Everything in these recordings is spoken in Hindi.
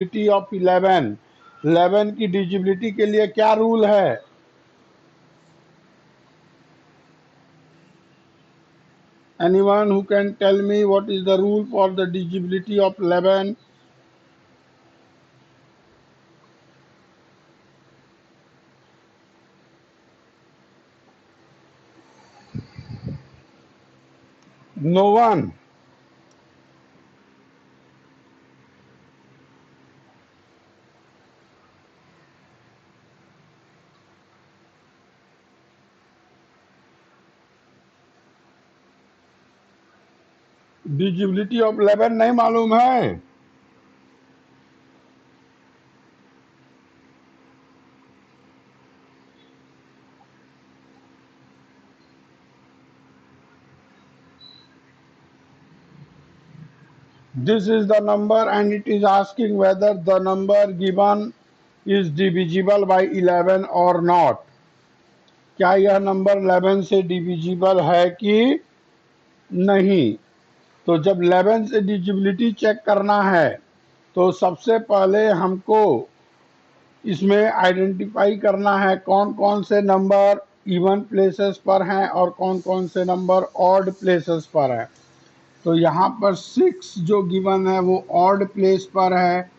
ऑफ 11, 11 की डिजिबिलिटी के लिए क्या रूल है? Anyone who can tell me what is the rule for the divisibility of 11? No one. डिजिबिलिटी of 11 नहीं मालूम है? This is the number and it is asking whether the number given is divisible by 11 or not. क्या यह नंबर 11 से डिविजिबल है कि नहीं? तो जब 11 से डिजिबिलिटी चेक करना है तो सबसे पहले हमको इसमें आइडेंटिफाई करना है कौन कौन से नंबर इवन प्लेसेस पर हैं और कौन कौन से नंबर ऑड प्लेसेस पर हैं। तो यहाँ पर 6 जो गिवन है वो ऑड प्लेस पर है,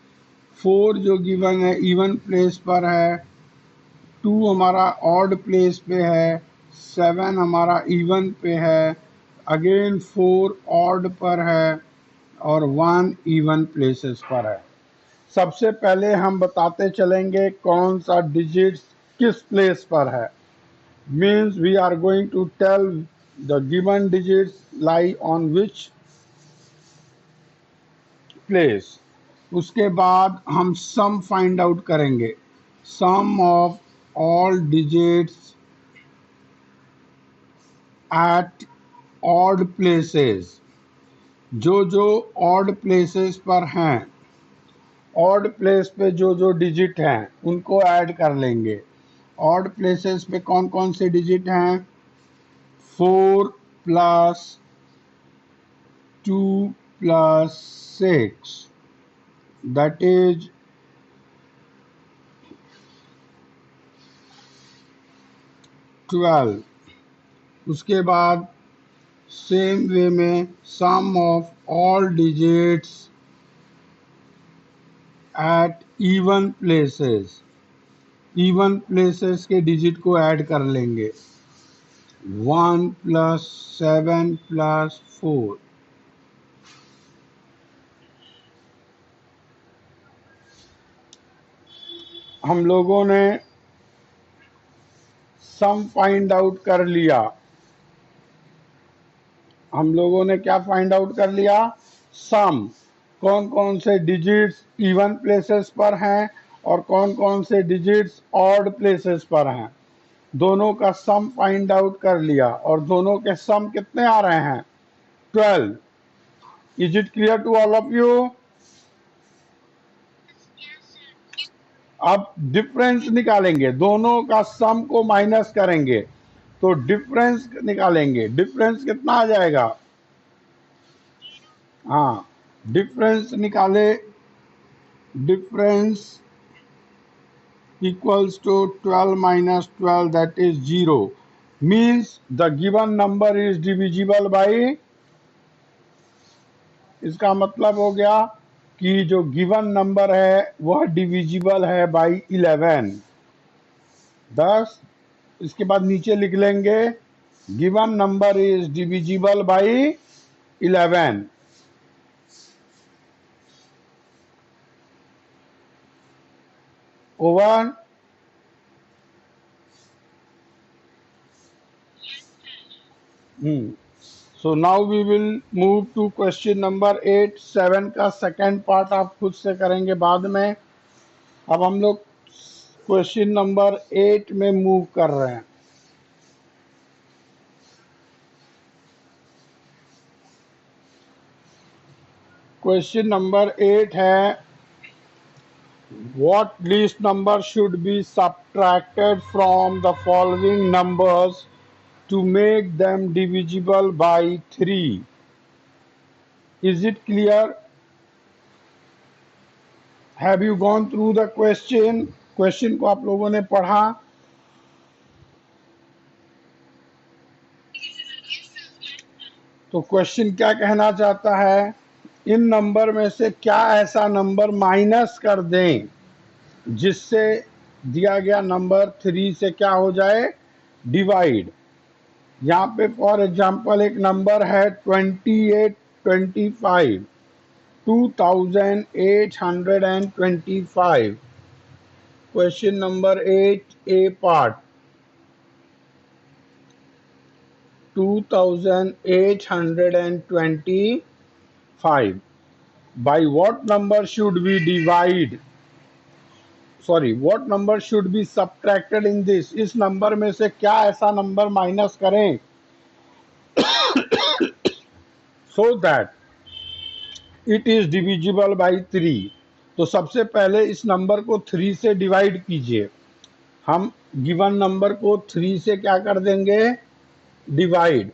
4 जो गिवन है इवन प्लेस पर है, 2 हमारा ऑड प्लेस पे है, 7 हमारा इवन पे है, अगेन 4 ऑड पर है और 1 इवन प्लेसेस पर है। सबसे पहले हम बताते चलेंगे कौन सा डिजिट्स किस प्लेस पर है। Means we are going to tell the given digits lie on which place. उसके बाद हम सम फाइंड आउट करेंगे, sum of all digits at odd places. जो ऑड प्लेसेस पर हैं, ऑड प्लेस पे जो डिजिट हैं उनको ऐड कर लेंगे। ऑड प्लेसेस पे कौन कौन से डिजिट हैं? 4 प्लस 2 प्लस 6 दैट इज 12। उसके बाद सेम वे में sum of all digits at even places, even places के डिजिट को ऐड कर लेंगे। 1 प्लस 7 प्लस 4। हम लोगों ने सम फाइंड आउट कर लिया। हम लोगों ने क्या फाइंड आउट कर लिया? सम। कौन कौन से डिजिट्स इवन प्लेसेस पर हैं और कौन कौन से डिजिट्स ऑड प्लेसेस पर हैं, दोनों का सम फाइंड आउट कर लिया और दोनों के सम कितने आ रहे हैं? 12। Is it clear to all of you? अब डिफरेंस निकालेंगे, दोनों का सम को माइनस करेंगे तो डिफरेंस निकालेंगे। डिफरेंस कितना आ जाएगा? हाँ, डिफरेंस निकाले। Difference equals to 12 minus 12 that is 0 means the given number is divisible by, इसका मतलब हो गया कि जो गिवन नंबर है वह डिविजिबल है बाई 11। 10। इसके बाद नीचे लिख लेंगे given number is divisible by 11। Over. So now we will move to question number 8। 7 का सेकेंड पार्ट आप खुद से करेंगे बाद में। अब हम लोग क्वेश्चन नंबर 8 में मूव कर रहे हैं। क्वेश्चन नंबर 8 है what least number should be subtracted from the following numbers to make them divisible by 3? Is it clear? Have you gone through the question? Question को आप लोगों ने पढ़ा? तो क्वेश्चन क्या कहना चाहता है, इन नंबर में से क्या ऐसा नंबर माइनस कर दें जिससे दिया गया नंबर 3 से क्या हो जाए, डिवाइड। यहाँ पे फॉर एग्जांपल एक नंबर है 2825, 2825। Question number 8 A part, 2825 by what number should we divide, sorry what number should be subtracted in this, इस नंबर में से क्या ऐसा नंबर माइनस करें so that it is divisible by 3। तो सबसे पहले इस नंबर को 3 से डिवाइड कीजिए। हम गिवन नंबर को 3 से क्या कर देंगे, डिवाइड।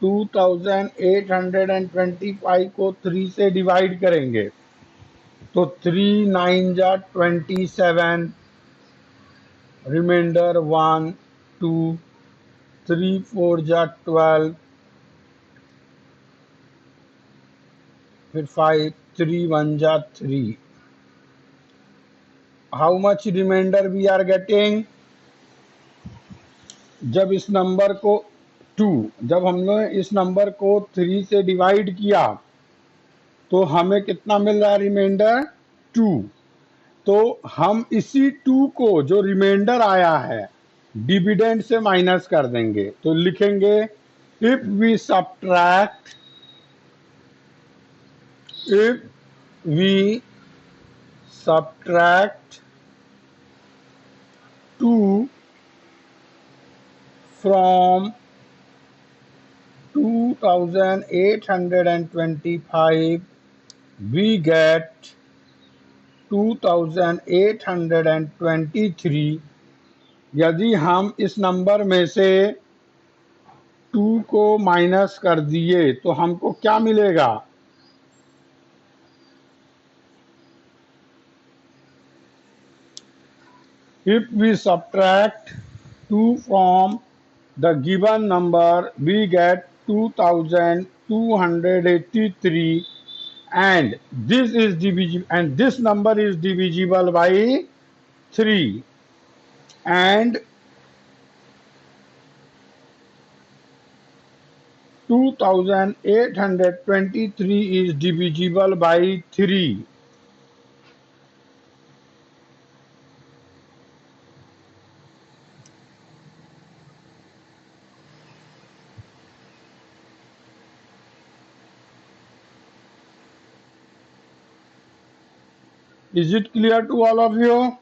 2825 को 3 से डिवाइड करेंगे तो 3 9 जा 27, रिमाइंडर 1 2, 3 4 जा 12, फिर 5, 3 1 जा 3। How much remainder we are getting, जब इस नंबर को 2, जब हमने इस नंबर को 3 से डिवाइड किया तो हमें कितना मिल रहा है, रिमाइंडर 2। तो हम इसी 2 को जो रिमाइंडर आया है डिविडेंड से माइनस कर देंगे। तो लिखेंगे if we subtract 2 from 2825 we get 2823। यदि हम इस नंबर में से 2 को माइनस कर दिए तो हमको क्या मिलेगा, if we subtract 2 from the given number we get 2283 and this is divisible, and this number is divisible by 3 and 2823 is divisible by 3। Is it clear to all of you?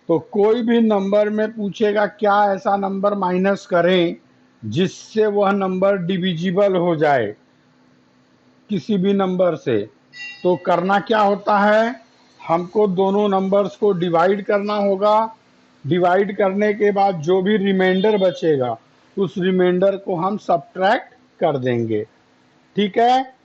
तो कोई भी नंबर में पूछेगा क्या ऐसा नंबर माइनस करें जिससे वह नंबर डिविजिबल हो जाए किसी भी नंबर से, तो करना क्या होता है, हमको दोनों नंबर्स को डिवाइड करना होगा। डिवाइड करने के बाद जो भी रिमाइंडर बचेगा उस रिमाइंडर को हम सब्ट्रैक्ट कर देंगे। ठीक है,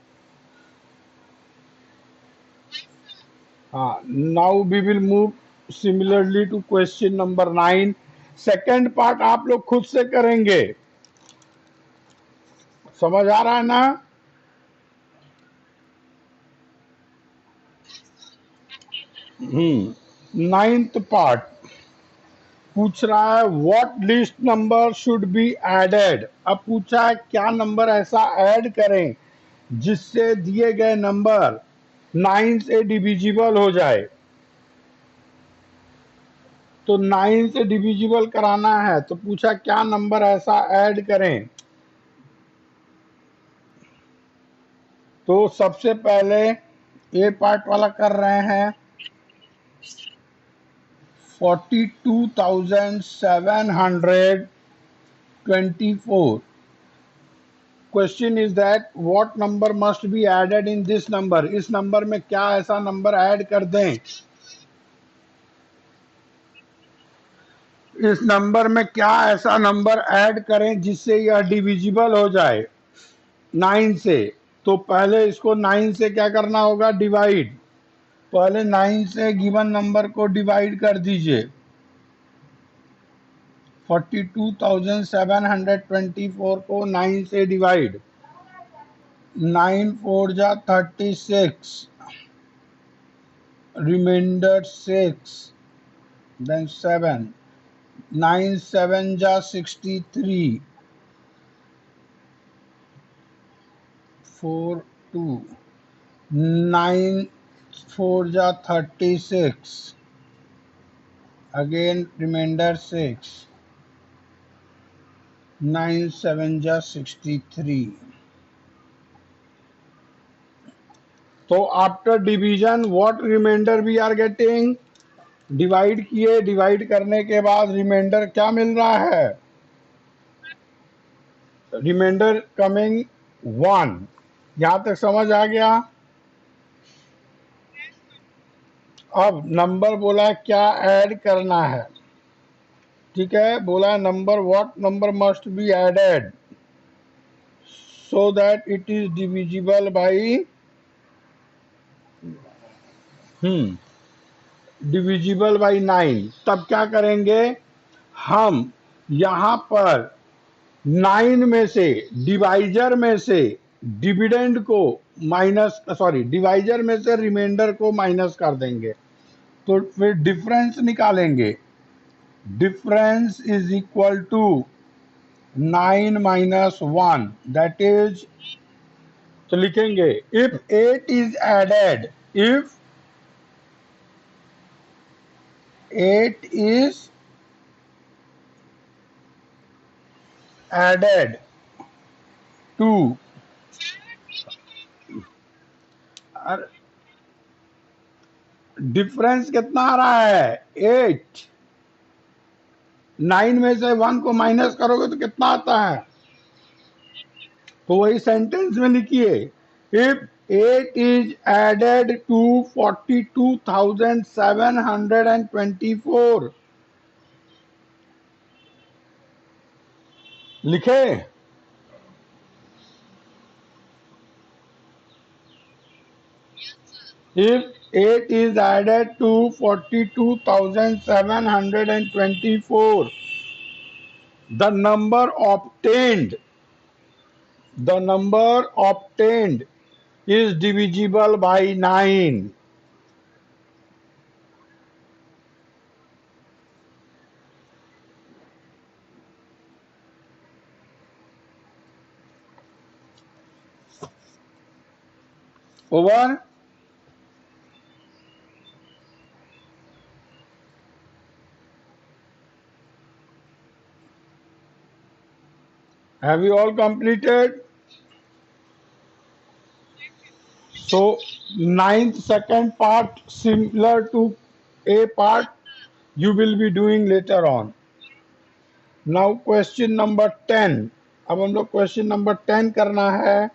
हाँ। Now we will move similarly to question number 9। Second part आप लोग खुद से करेंगे, समझ आ रहा है ना? नाइन्थ पार्ट पूछ रहा है what least number should be added. अब पूछा है क्या नंबर ऐसा ऐड करें जिससे दिए गए नंबर 9 से डिविजिबल हो जाए। तो 9 से डिविजिबल कराना है तो पूछा क्या नंबर ऐसा ऐड करें। तो सबसे पहले ए पार्ट वाला कर रहे हैं 42,724। Question is that what number must be added in this number, इस नंबर में क्या ऐसा नंबर ऐड कर दें, इस नंबर में क्या ऐसा नंबर ऐड करें जिससे यह डिविजिबल हो जाए 9 से। तो पहले इसको 9 से क्या करना होगा, डिवाइड। पहले 9 से गिवन नंबर को डिवाइड कर दीजिए। 42,724 को 9 से डिवाइड। 9 4 जा 36, रिमाइंडर 6, then 7, 9 7 जा 63, 4 2, 9 4 जा 36, again remainder 6, 9 7 जा 63. तो after division what remainder we are getting, divide किए, डिवाइड करने के बाद रिमाइंडर क्या मिल रहा है, रिमाइंडर कमिंग 1। यहां तक समझ आ गया। अब नंबर बोला क्या ऐड करना है, ठीक है, बोला number what number must be added so that it is divisible by divisible by 9। तब क्या करेंगे, हम यहां पर 9 में से डिवाइजर में से डिविडेंड को माइनस, सॉरी डिवाइजर में से रिमाइंडर को माइनस कर देंगे, तो फिर डिफरेंस निकालेंगे। Difference is equal to 9 minus 1, that is, तो लिखेंगे if 8 is added, if 8 is added to, difference कितना आ रहा है, 8। 9 में से 1 को माइनस करोगे तो कितना आता है, तो वही सेंटेंस में लिखिए, इफ 8 इज एडेड टू 42,724, लिखे। If 8 is added to 42,724, the number obtained is divisible by 9. Over? Have you all completed? So, ninth second part similar to A part you will be doing later on. Now question number 10. अब हम लोग क्वेश्चन नंबर 10 करना है।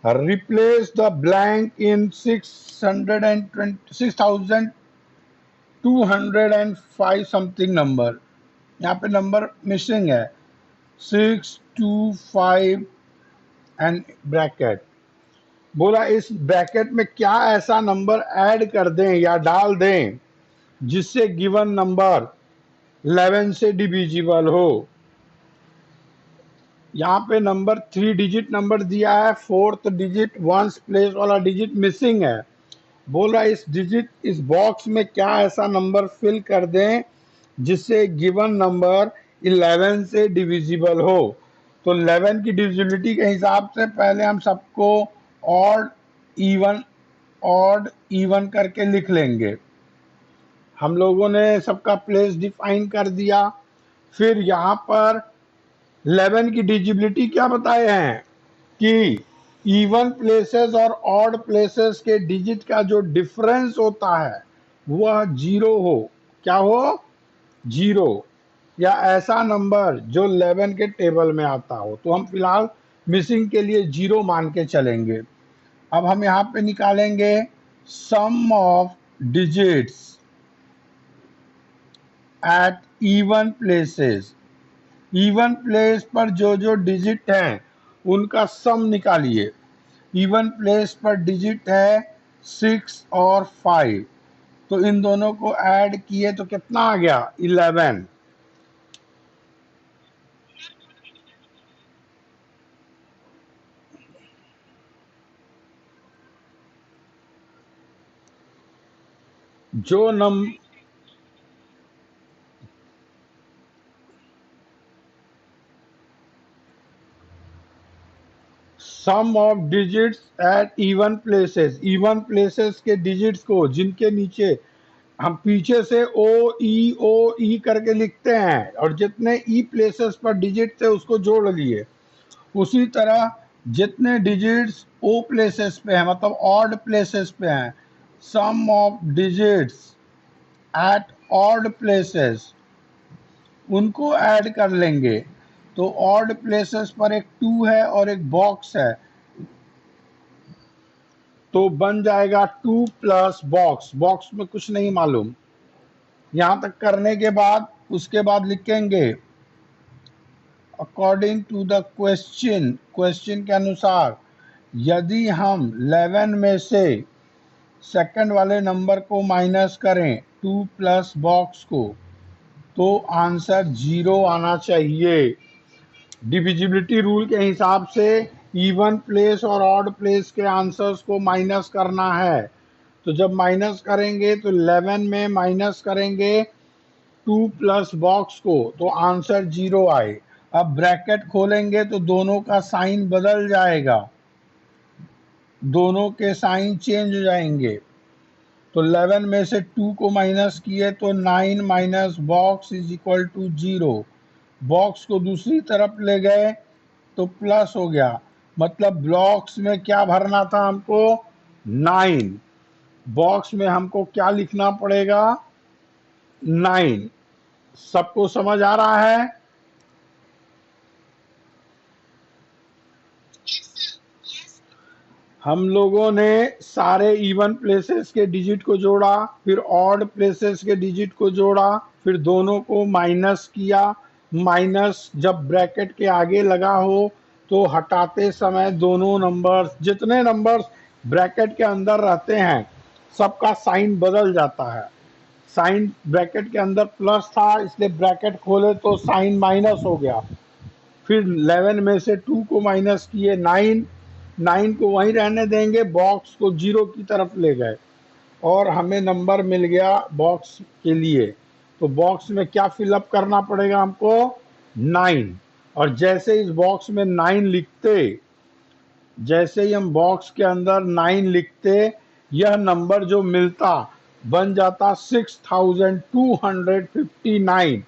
Replace the blank in 6,205 something number. यहाँ पे नंबर मिसिंग है, 625 एंड ब्रैकेट। बोला इस ब्रैकेट में क्या ऐसा नंबर ऐड कर दें या डाल दें जिससे गिवन नंबर 11 से डिविजिबल हो। यहाँ पे नंबर 3 डिजिट नंबर दिया है, 4th डिजिट वंस प्लेस वाला डिजिट मिसिंग है। बोल रहा है इस बॉक्स में क्या ऐसा नंबर फिल कर दें जिससे गिवन नंबर 11 से डिविजिबल हो। तो 11 की डिविजिबिलिटी के हिसाब से पहले हम सबको ऑड इवन करके लिख लेंगे। हम लोगों ने सबका प्लेस डिफाइन कर दिया। फिर यहाँ पर 11 की डिविजिबिलिटी क्या बताए हैं कि इवन प्लेसेस और ऑड प्लेसेस के डिजिट का जो डिफरेंस होता है वह 0 हो। क्या हो, 0, या ऐसा नंबर जो 11 के टेबल में आता हो। तो हम फिलहाल मिसिंग के लिए 0 मान के चलेंगे। अब हम यहाँ पे निकालेंगे sum of digits at even places. Even place पर जो जो डिजिट हैं उनका सम निकालिए। इवन प्लेस पर डिजिट है 6 और 5, तो इन दोनों को ऐड किए तो कितना आ गया 11। जो नम sum of digits at even places के डिजिट्स को जिनके नीचे हम पीछे से ओ ई करके लिखते हैं और जितने ई प्लेसेस पर डिजिट थे उसको जोड़ लिए, उसी तरह जितने डिजिट्स ओ प्लेसेस पे हैं मतलब ऑड प्लेसेस पे हैं, sum of digits at odd places उनको ऐड कर लेंगे। तो ऑड प्लेसेस पर एक 2 है और एक बॉक्स है, तो बन जाएगा 2 प्लस बॉक्स, बॉक्स में कुछ नहीं मालूम। यहां तक करने के बाद उसके बाद लिखेंगे according to the question, question के अनुसार यदि हम 11 में से सेकंड वाले नंबर को माइनस करें 2 प्लस बॉक्स को, तो आंसर 0 आना चाहिए। डिविजिबिलिटी रूल के हिसाब से इवन प्लेस और ऑड प्लेस के आंसर्स को माइनस करना है, तो जब माइनस करेंगे तो 11 में माइनस करेंगे 2 प्लस बॉक्स को तो आंसर 0 आए। अब ब्रैकेट खोलेंगे तो दोनों का साइन बदल जाएगा, दोनों के साइन चेंज हो जाएंगे। तो 11 में से 2 को माइनस किए तो 9 minus box is equal to 0। Box को दूसरी तरफ ले गए तो प्लस हो गया, मतलब ब्लॉक्स में क्या भरना था हमको 9, बॉक्स में हमको क्या लिखना पड़ेगा 9। सबको समझ आ रहा है? हम लोगों ने सारे इवन प्लेसेस के डिजिट को जोड़ा, फिर ऑड प्लेसेस के डिजिट को जोड़ा, फिर दोनों को माइनस किया। माइनस जब ब्रैकेट के आगे लगा हो तो हटाते समय दोनों नंबर्स, जितने नंबर्स ब्रैकेट के अंदर रहते हैं सबका साइन बदल जाता है। साइन ब्रैकेट के अंदर प्लस था इसलिए ब्रैकेट खोले तो साइन माइनस हो गया। फिर 11 में से 2 को माइनस किए 9, 9 को वहीं रहने देंगे, बॉक्स को 0 की तरफ ले गए और हमें नंबर मिल गया बॉक्स के लिए। तो बॉक्स में क्या फिलअप करना पड़ेगा हमको 9, और जैसे इस बॉक्स में 9 लिखते, जैसे ही हम बॉक्स के अंदर 9 लिखते, यह नंबर जो मिलता बन जाता 6259,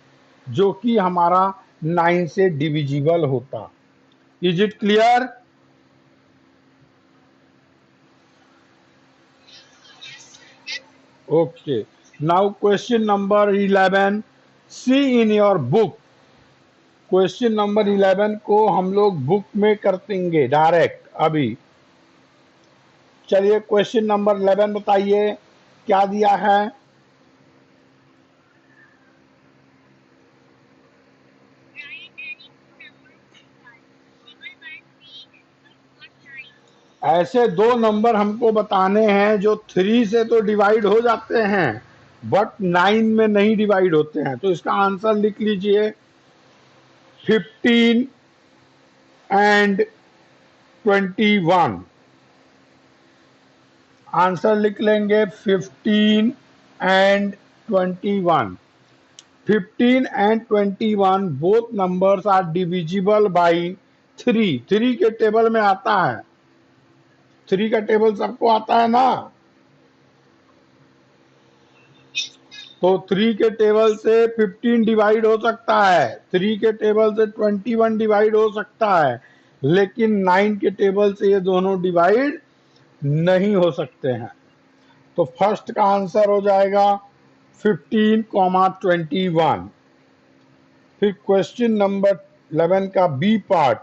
जो कि हमारा 9 से डिविजिबल होता। Is it clear? Okay, now question number 11, see in your book. Question number 11 को हम लोग बुक में कर देंगे डायरेक्ट अभी। चलिए क्वेश्चन नंबर 11 बताइए क्या दिया है। ऐसे दो नंबर हमको बताने हैं जो 3 से तो डिवाइड हो जाते हैं बट 9 में नहीं डिवाइड होते हैं, तो इसका आंसर लिख लीजिए 15 एंड 21। आंसर लिख लेंगे 15 and 21। 15 and 21 both numbers are divisible by 3। 3 के टेबल में आता है, 3 का टेबल सबको आता है ना, तो 3 के टेबल से 15 डिवाइड हो सकता है, 3 के टेबल से 21 डिवाइड हो सकता है, लेकिन 9 के टेबल से ये दोनों डिवाइड नहीं हो सकते हैं। तो फर्स्ट का आंसर हो जाएगा 15, 21। फिर क्वेश्चन नंबर 11 का B part,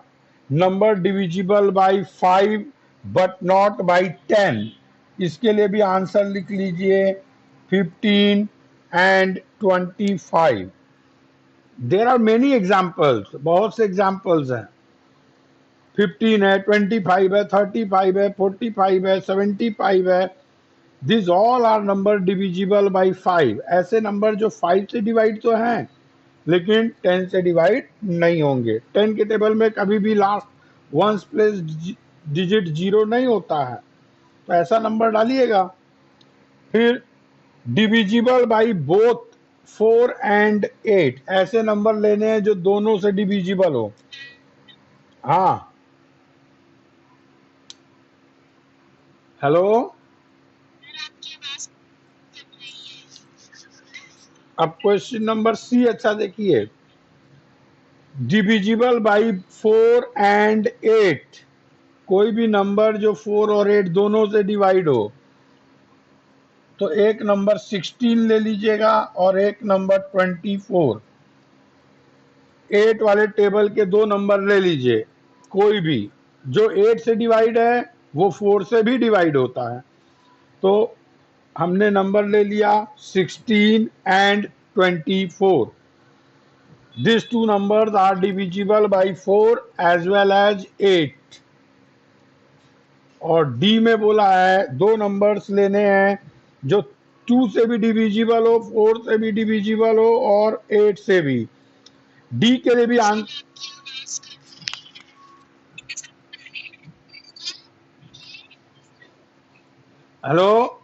number divisible by 5 but not by 10। इसके लिए भी आंसर लिख लीजिए 15 and 25। There are many examples, बहुत से एग्जाम्पल्स हैं। 15 है, 25 है, 35 है, 45 है, 75 है। This all are number divisible by 5। ऐसे नंबर जो 5 से डिवाइड तो हैं लेकिन 10 से डिवाइड नहीं होंगे। 10 के टेबल में कभी भी लास्ट वंस प्लेस डिजिट 0 नहीं होता है, तो ऐसा नंबर डालिएगा। फिर डिविजिबल बाई बोथ 4 एंड 8, ऐसे नंबर लेने हैं जो दोनों से डिविजिबल हो। हाँ, हेलो, अब क्वेश्चन नंबर सी अच्छा देखिए। डिविजिबल बाई 4 एंड 8, कोई भी नंबर जो 4 और 8 दोनों से डिवाइड हो, तो एक नंबर 16 ले लीजिएगा और एक नंबर 24। 8 वाले टेबल के दो नंबर ले लीजिए, कोई भी जो 8 से डिवाइड है वो 4 से भी डिवाइड होता है। तो हमने नंबर ले लिया 16 and 24। This two numbers are divisible by 4 as well as 8। और डी में बोला है दो नंबर्स लेने हैं जो 2 से भी डिविजिबल हो, 4 से भी डिविजिबल हो और 8 से भी। डी के लिए भी हेलो,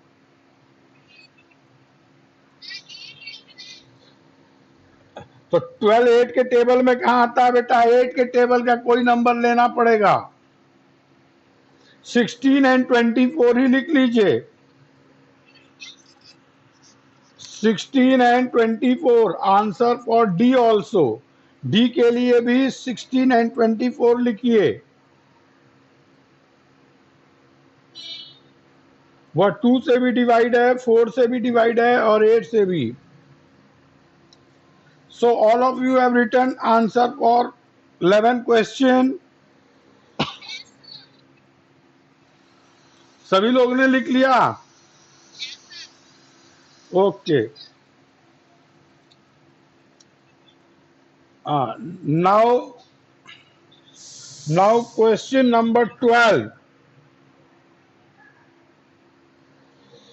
तो 12 8 के टेबल में कहा आता है बेटा? 8 के टेबल का कोई नंबर लेना पड़ेगा। 16 एंड 24 ही लिख लीजिए। 16 and 24 answer for D also. D के लिए भी 16 एंड 24 लिखिए। वह 2 से भी डिवाइड है, 4 से भी डिवाइड है और 8 से भी। So all of you have written answer for 11 question. सभी लोग ने लिख लिया? Okay, now question number 12।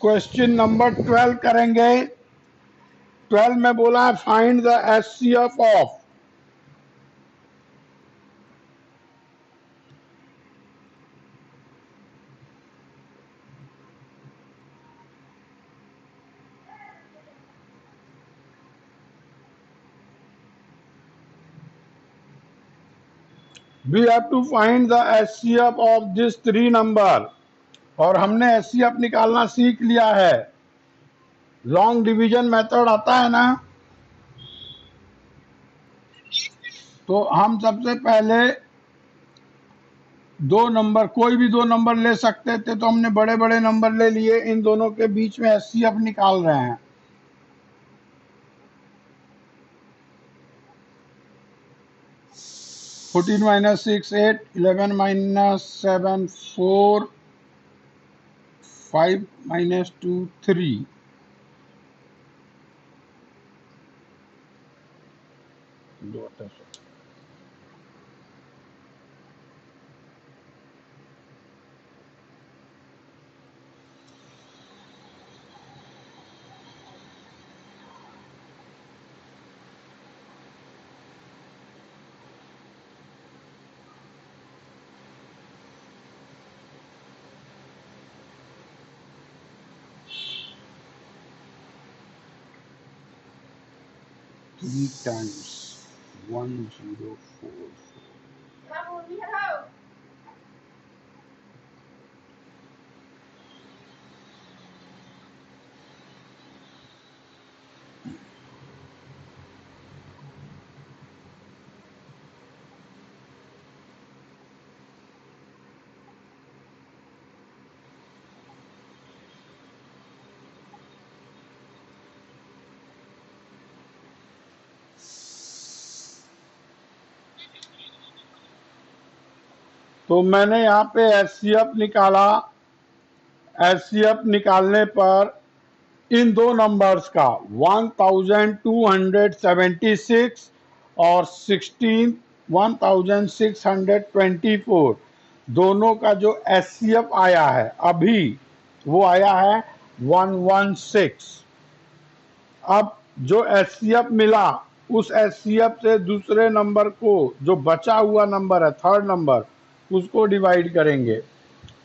Question number 12 करेंगे। 12 में बोला है find the HCF of. We have to find the HCF of this 3 number. और हमने एचसीएफ निकालना सीख लिया है। लॉन्ग डिवीजन मेथड आता है ना, तो हम सबसे पहले दो नंबर, कोई भी दो नंबर ले सकते थे, तो हमने बड़े बड़े नंबर ले लिए। इन दोनों के बीच में एचसीएफ निकाल रहे हैं। 14 minus 6 8, 11 minus 7 4, 5 minus 2 3। Three times 1044। तो मैंने यहाँ पे एचसीएफ निकाला। एचसीएफ निकालने पर इन दो नंबर्स का 1276 और 16 1624। दोनों का जो एचसीएफ आया है अभी वो आया है 116। अब जो एचसीएफ मिला उस एचसीएफ से दूसरे नंबर को, जो बचा हुआ नंबर है थर्ड नंबर, उसको डिवाइड करेंगे।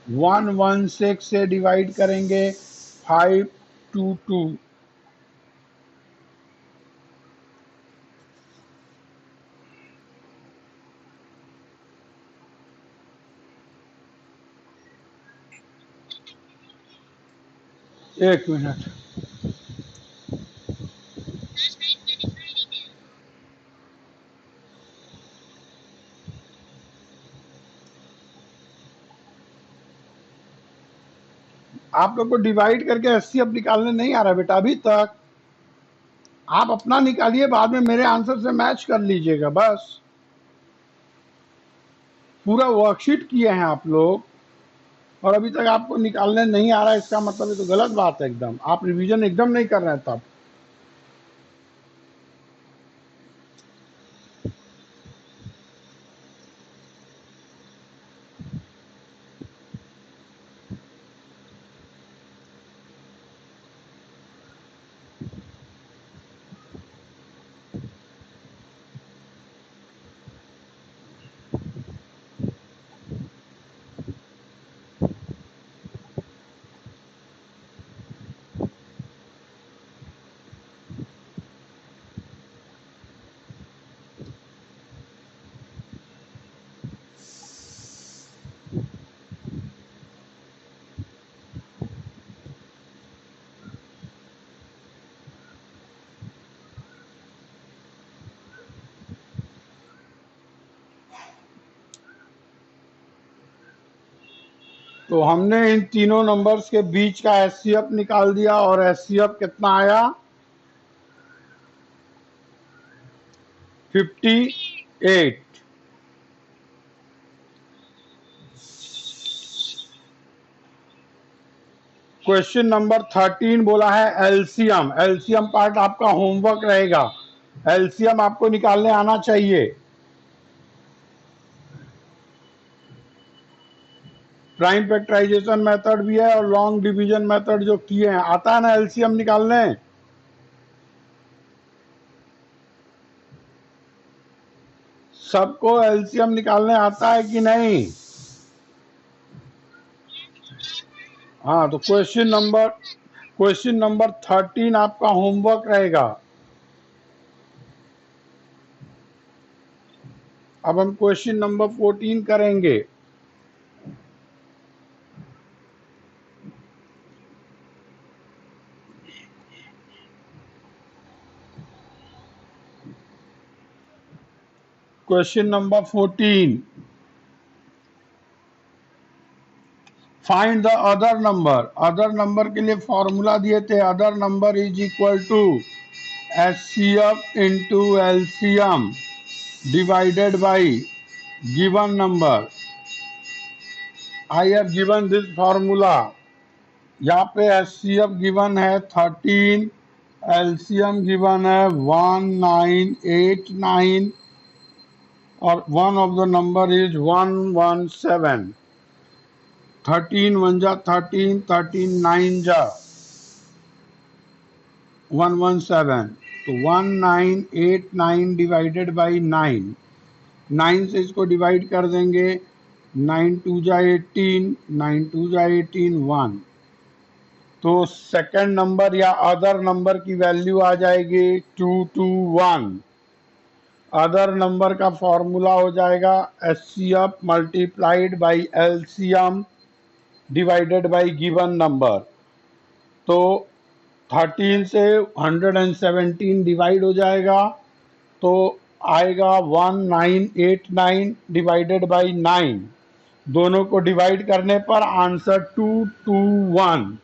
116 से डिवाइड करेंगे 522। एक मिनट, आप लोग को डिवाइड करके एचसीएफ निकालने नहीं आ रहा बेटा अभी तक। आप अपना निकालिए, बाद में मेरे आंसर से मैच कर लीजिएगा बस। पूरा वर्कशीट किए हैं आप लोग और अभी तक आपको निकालने नहीं आ रहा है, इसका मतलब ये तो गलत बात है एकदम। आप रिवीजन एकदम नहीं कर रहे हैं तब। तो हमने इन तीनों नंबर्स के बीच का एचसीएफ निकाल दिया और एचसीएफ कितना आया? 58। क्वेश्चन नंबर 13 बोला है एलसीएम। एलसीएम पार्ट आपका होमवर्क रहेगा। एलसीएम आपको निकालने आना चाहिए। प्राइम फैक्टराइजेशन मेथड भी है और लॉन्ग डिवीजन मेथड जो किए हैं, आता है ना एलसीएम निकालने? सबको एलसीएम निकालने आता है कि नहीं? हाँ, तो क्वेश्चन नंबर 13 आपका होमवर्क रहेगा। अब हम क्वेश्चन नंबर 14 करेंगे। Question number 14, find the other number. Other number के लिए फॉर्मूला दिए थे, other number is equal to HCF into LCM divided by given number. I have given this formula. यहाँ पे एचसीएफ गिवन है 13, एलसीएम गिवन है 1989 और one of the number is 117। 13 1 जा 13, 13 9 जा 117, तो 1989 डिवाइडेड बाई 9। 9 से इसको डिवाइड कर देंगे, 9 2 जा 18, 9 2 जा 18, 1। तो सेकंड नंबर या अदर नंबर की वैल्यू आ जाएगी 221। अदर नंबर का फॉर्मूला हो जाएगा HCF multiplied by LCM divided by given number. तो 13 से 117 डिवाइड हो जाएगा तो आएगा 1989 डिवाइडेड बाई 9। दोनों को डिवाइड करने पर आंसर 221।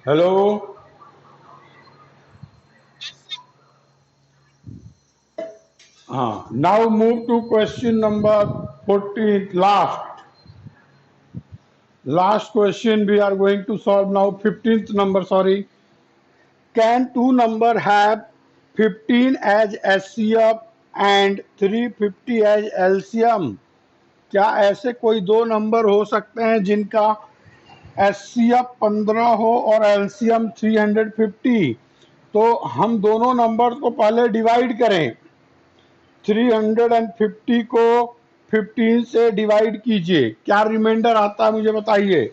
हेलो, हाँ, now move to question number 14 last. Last question we are going to solve now. 15th number, sorry. Can two number have 15 as HCF and 350 as LCM? क्या ऐसे कोई दो नंबर हो सकते हैं जिनका HCF 15 हो और LCM 350? तो हम दोनों नंबर को पहले डिवाइड करें। 350 को 15 से डिवाइड कीजिए, क्या रिमाइंडर आता है मुझे बताइए।